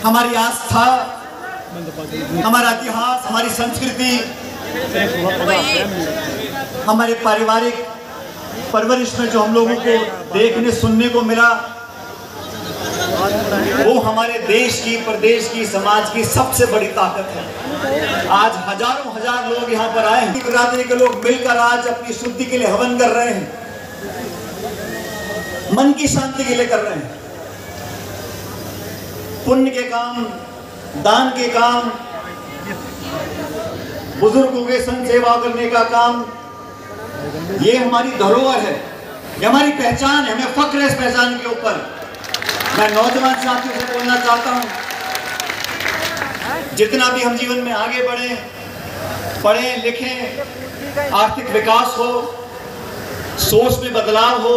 हमारी आस्था, हमारा इतिहास, हमारी संस्कृति, हमारे पारिवारिक परवरिश में जो हम लोगों को देखने सुनने को मिला, वो हमारे देश की, प्रदेश की, समाज की सबसे बड़ी ताकत है। आज हजारों हजार लोग यहाँ पर आए हैं, बिरादरी के लोग मिलकर आज अपनी शुद्धि के लिए हवन कर रहे हैं, मन की शांति के लिए कर रहे हैं। पुण्य के काम, दान के काम, बुजुर्गों के संग सेवा करने का काम, ये हमारी धरोहर है, ये हमारी पहचान है। हमें फक्र है इस पहचान के ऊपर। मैं नौजवान साथियों से बोलना चाहता हूं, जितना भी हम जीवन में आगे बढ़े, पढ़ें लिखें, आर्थिक विकास हो, सोच में बदलाव हो,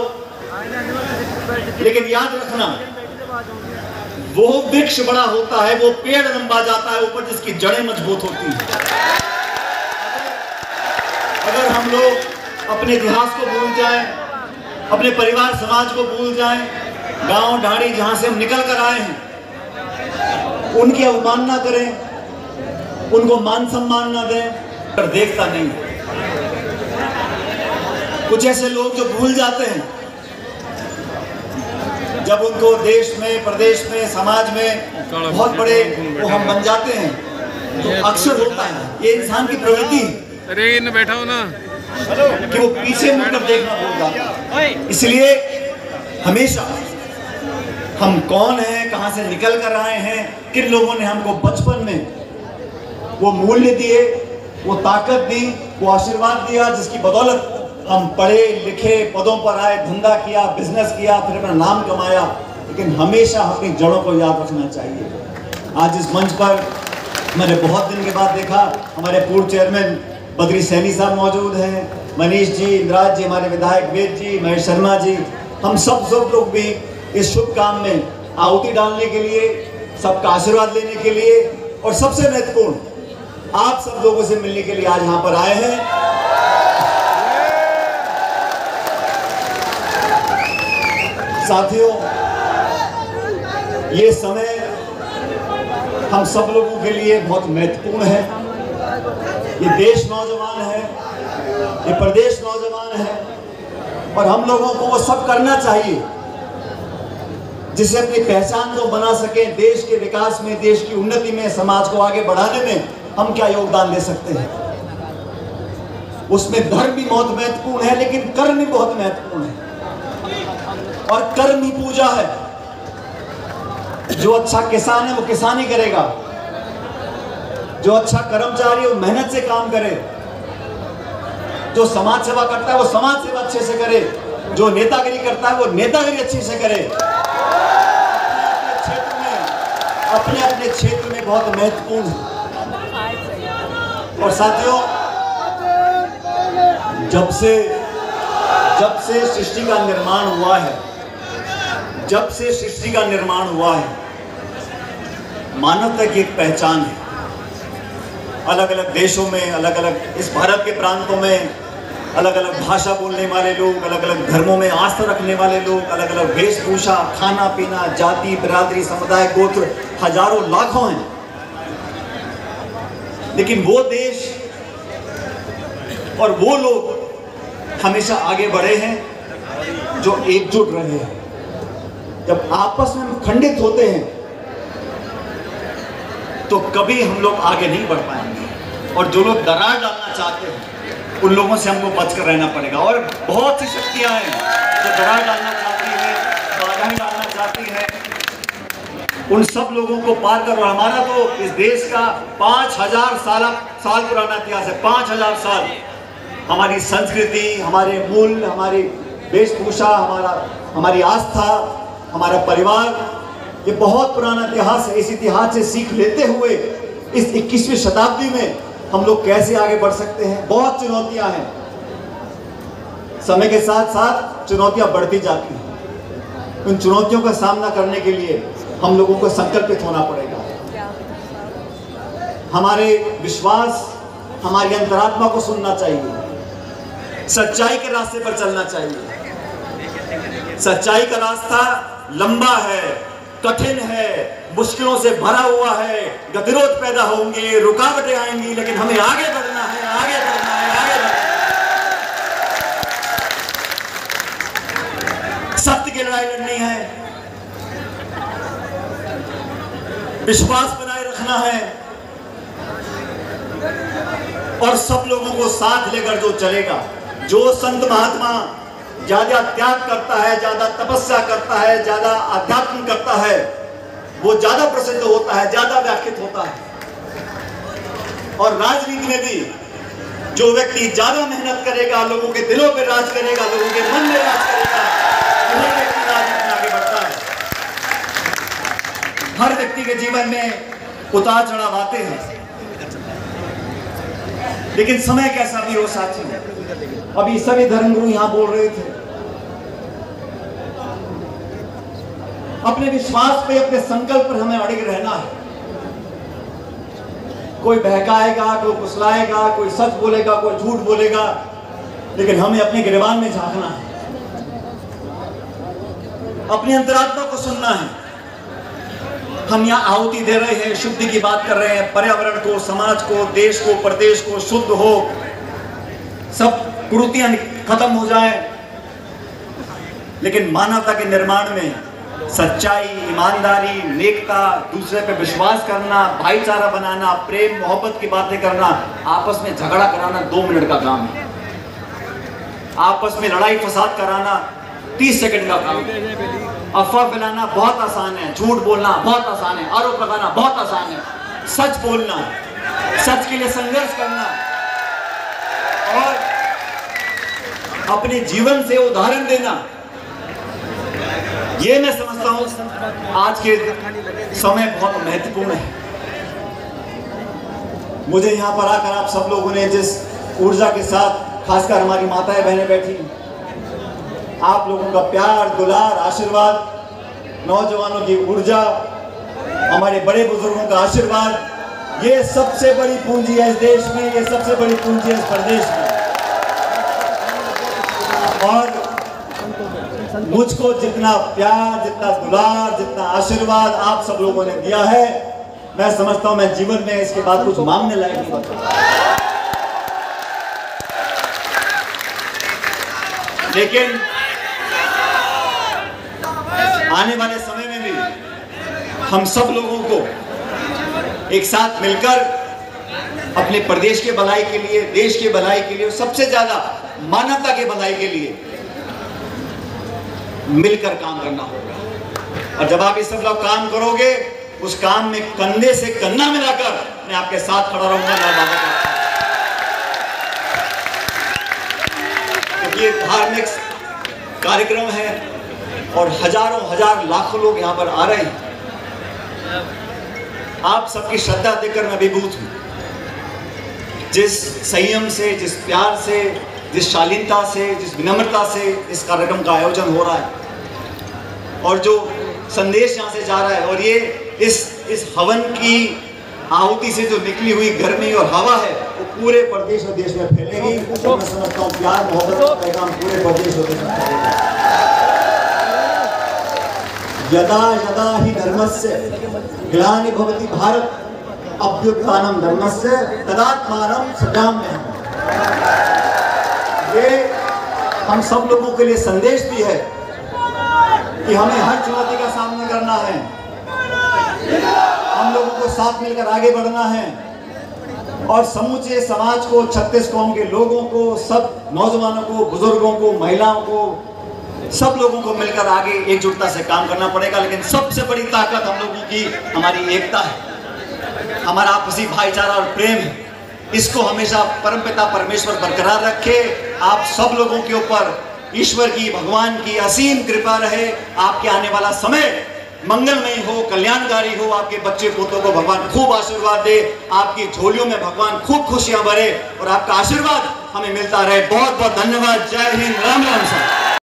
लेकिन याद रखना, वो वृक्ष बड़ा होता है, वो पेड़ लंबा जाता है ऊपर, जिसकी जड़ें मजबूत होती हैं। अगर हम लोग अपने इतिहास को भूल जाएं, अपने परिवार समाज को भूल जाएं, गांव ढाड़ी जहां से हम निकल कर आए हैं, उनकी अवमानना करें, उनको मान सम्मान ना दें, पर देखता नहीं। कुछ ऐसे लोग जो भूल जाते हैं, जब उनको देश में, प्रदेश में, समाज में बहुत बड़े वो हम बन जाते हैं, तो अक्सर होता है, ये इंसान की प्रवृत्ति है। अरे इन बैठा हो ना कि वो पीछे मुड़कर देखना भूल जाता है। इसलिए हमेशा हम कौन हैं, कहां से निकल कर आए हैं, किन लोगों ने हमको बचपन में वो मूल्य दिए, वो ताकत दी, वो आशीर्वाद दिया, जिसकी बदौलत हम पढ़े लिखे, पदों पर आए, धंधा किया, बिजनेस किया, फिर अपना नाम कमाया। लेकिन हमेशा अपनी जड़ों को याद रखना चाहिए। आज इस मंच पर मैंने बहुत दिन के बाद देखा, हमारे पूर्व चेयरमैन बद्री सैनी साहब मौजूद हैं, मनीष जी, इंद्राज जी, हमारे विधायक वेद जी, महेश शर्मा जी, हम सब लोग भी इस शुभ काम में आहुति डालने के लिए, सबका आशीर्वाद लेने के लिए, और सबसे महत्वपूर्ण आप सब लोगों से मिलने के लिए आज यहाँ पर आए हैं। साथियों, ये समय हम सब लोगों के लिए बहुत महत्वपूर्ण है। ये देश नौजवान है, ये प्रदेश नौजवान है, और हम लोगों को वो सब करना चाहिए जिससे अपनी पहचान को बना सके। देश के विकास में, देश की उन्नति में, समाज को आगे बढ़ाने में हम क्या योगदान दे सकते हैं। उसमें धर्म भी बहुत महत्वपूर्ण है, लेकिन कर्म भी बहुत महत्वपूर्ण है, और कर्म ही पूजा है। जो अच्छा किसान है वो किसानी करेगा, जो अच्छा कर्मचारी है वो मेहनत से काम करे, जो समाज सेवा करता है वो समाज सेवा अच्छे से करे, जो नेतागिरी करता है वो नेतागिरी अच्छे से करे। अपने अपने क्षेत्र में बहुत महत्वपूर्ण है। और साथियों, जब से सृष्टि का निर्माण हुआ है, जब से सृष्टि का निर्माण हुआ है, मानवता की एक पहचान है। अलग अलग देशों में, अलग अलग इस भारत के प्रांतों में अलग अलग भाषा बोलने वाले लोग, अलग अलग धर्मों में आस्था रखने वाले लोग, अलग अलग वेशभूषा, खाना पीना, जाति, बिरादरी, समुदाय, गोत्र हजारों लाखों हैं। लेकिन वो देश और वो लोग हमेशा आगे बढ़े हैं जो एकजुट रहे हैं। जब आपस में हम खंडित होते हैं तो कभी हम लोग आगे नहीं बढ़ पाएंगे, और जो लोग दरार डालना चाहते हैं उन लोगों से हमको बचकर रहना पड़ेगा। और बहुत सी शक्तियां हैं जो दरार डालना चाहती है, बाधाएं डालना चाहती है, उन सब लोगों को पार कर। और हमारा तो इस देश का 5000 साल पुराना इतिहास है। 5000 साल हमारी संस्कृति, हमारे मूल, हमारी वेशभूषा, हमारी आस्था, हमारा परिवार, ये बहुत पुराना इतिहास है। इस इतिहास से सीख लेते हुए इस 21वीं शताब्दी में हम लोग कैसे आगे बढ़ सकते हैं। बहुत चुनौतियां हैं, समय के साथ साथ चुनौतियां बढ़ती जाती हैं। उन चुनौतियों का सामना करने के लिए हम लोगों को संकल्पित होना पड़ेगा। हमारे विश्वास, हमारी अंतरात्मा को सुनना चाहिए, सच्चाई के रास्ते पर चलना चाहिए। सच्चाई का रास्ता लंबा है, कठिन है, मुश्किलों से भरा हुआ है, गतिरोध पैदा होंगे, रुकावटें आएंगी, लेकिन हमें आगे बढ़ना है, आगे बढ़ना है, आगे बढ़ना है। सत्य की लड़ाई लड़नी है, विश्वास बनाए रखना है और सब लोगों को साथ लेकर जो चलेगा, जो संत महात्मा ज्यादा त्याग करता है, ज्यादा तपस्या करता है, ज्यादा अध्यात्म करता है, वो ज्यादा प्रसिद्ध होता है, ज्यादा व्याख्यात होता है। और राजनीति में भी जो व्यक्ति ज्यादा मेहनत करेगा, लोगों के दिलों पे राज करेगा, लोगों के मन में राज करेगा, वही व्यक्ति राजनीति में आगे बढ़ता है। हर व्यक्ति के जीवन में उतार चढ़ाव आते हैं, लेकिन समय कैसा भी हो साथी, अभी सभी धर्मगुरु यहां बोल रहे थे, अपने विश्वास पे, अपने संकल्प पर हमें अड़िग रहना है। कोई बहकाएगा, कोई फुसलाएगा, कोई सच बोलेगा, कोई झूठ बोलेगा, लेकिन हमें अपने गिरबान में झांकना है, अपनी अंतरात्मा को सुनना है। हम यहाँ आहुति दे रहे हैं, शुद्धि की बात कर रहे हैं, पर्यावरण को, समाज को, देश को, प्रदेश को शुद्ध हो, सब कुरीतियां खत्म हो जाए, लेकिन मानवता के निर्माण में सच्चाई, ईमानदारी, नेकता, दूसरे पे विश्वास करना, भाईचारा बनाना, प्रेम मोहब्बत की बातें करना, आपस में झगड़ा कराना 2 मिनट का काम है। आपस में लड़ाई फसाद कराना 30 सेकंड का काम है। अफवाह फैलाना बहुत आसान है, झूठ बोलना बहुत आसान है, आरोप लगाना बहुत आसान है, सच बोलना, सच के लिए संघर्ष करना और अपने जीवन से उदाहरण देना, ये मैं समझता हूं आज के समय बहुत महत्वपूर्ण है। मुझे यहां पर आकर आप सब लोगों ने जिस ऊर्जा के साथ, खासकर हमारी माताएं बहनें बैठी, आप लोगों का प्यार, दुलार, आशीर्वाद, नौजवानों की ऊर्जा, हमारे बड़े बुजुर्गों का आशीर्वाद, ये सबसे बड़ी पूंजी है इस देश में, ये सबसे बड़ी पूंजी है इस प्रदेश में। और मुझको जितना प्यार, जितना दुलार, जितना आशीर्वाद आप सब लोगों ने दिया है, मैं समझता हूं मैं जीवन में इसके बाद कुछ मांगने लायक नहीं बनता। लेकिन आने वाले समय में भी हम सब लोगों को एक साथ मिलकर अपने प्रदेश के भलाई के लिए, देश के भलाई के लिए और सबसे ज्यादा मानवता के भलाई के लिए मिलकर काम करना होगा। और जब आप इस सब लोग काम करोगे, उस काम में कंधे से कंधा मिलाकर मैं आपके साथ खड़ा रहूंगा। क्योंकि ये धार्मिक कार्यक्रम है और हजारों हजार लाखों लोग यहाँ पर आ रहे हैं। आप सबकी श्रद्धा देखकर मैं अभिभूत हूँ। जिस संयम से, जिस प्यार से, जिस शालीनता से, जिस विनम्रता से इस कार्यक्रम का आयोजन हो रहा है और जो संदेश यहाँ से जा रहा है, और ये इस हवन की आहुति से जो निकली हुई गर्मी और हवा है वो पूरे प्रदेश और देश में फैलेगी। तो मैं समझता हूँ प्यार मोहब्बत का पैगाम पूरे प्रदेश और देश में फैलेगा। यदा यदा ही धर्मस्य ग्लानि भवति भारत अभ्युत्थानम धर्मस्य तदात्मानं सृजाम्यहम्। ये हम सब लोगों के लिए संदेश भी है कि हमें हर चुनौती का सामना करना है, हम लोगों को साथ मिलकर आगे बढ़ना है और समूचे समाज को, 36 कौम के लोगों को, सब नौजवानों को, बुजुर्गों को, महिलाओं को, सब लोगों को मिलकर आगे एकजुटता से काम करना पड़ेगा। लेकिन सबसे बड़ी ताकत हम लोगों की हमारी एकता है, हमारा आपसी भाईचारा और प्रेम है। इसको हमेशा परमपिता परमेश्वर बरकरार रखे। आप सब लोगों के ऊपर ईश्वर की, भगवान की असीम कृपा रहे। आपके आने वाला समय मंगलमय हो, कल्याणकारी हो। आपके बच्चे पोतों को भगवान खूब आशीर्वाद दे, आपकी झोलियों में भगवान खूब खुशियां भरे और आपका आशीर्वाद हमें मिलता रहे। बहुत बहुत धन्यवाद। जय हिंद, राम राम।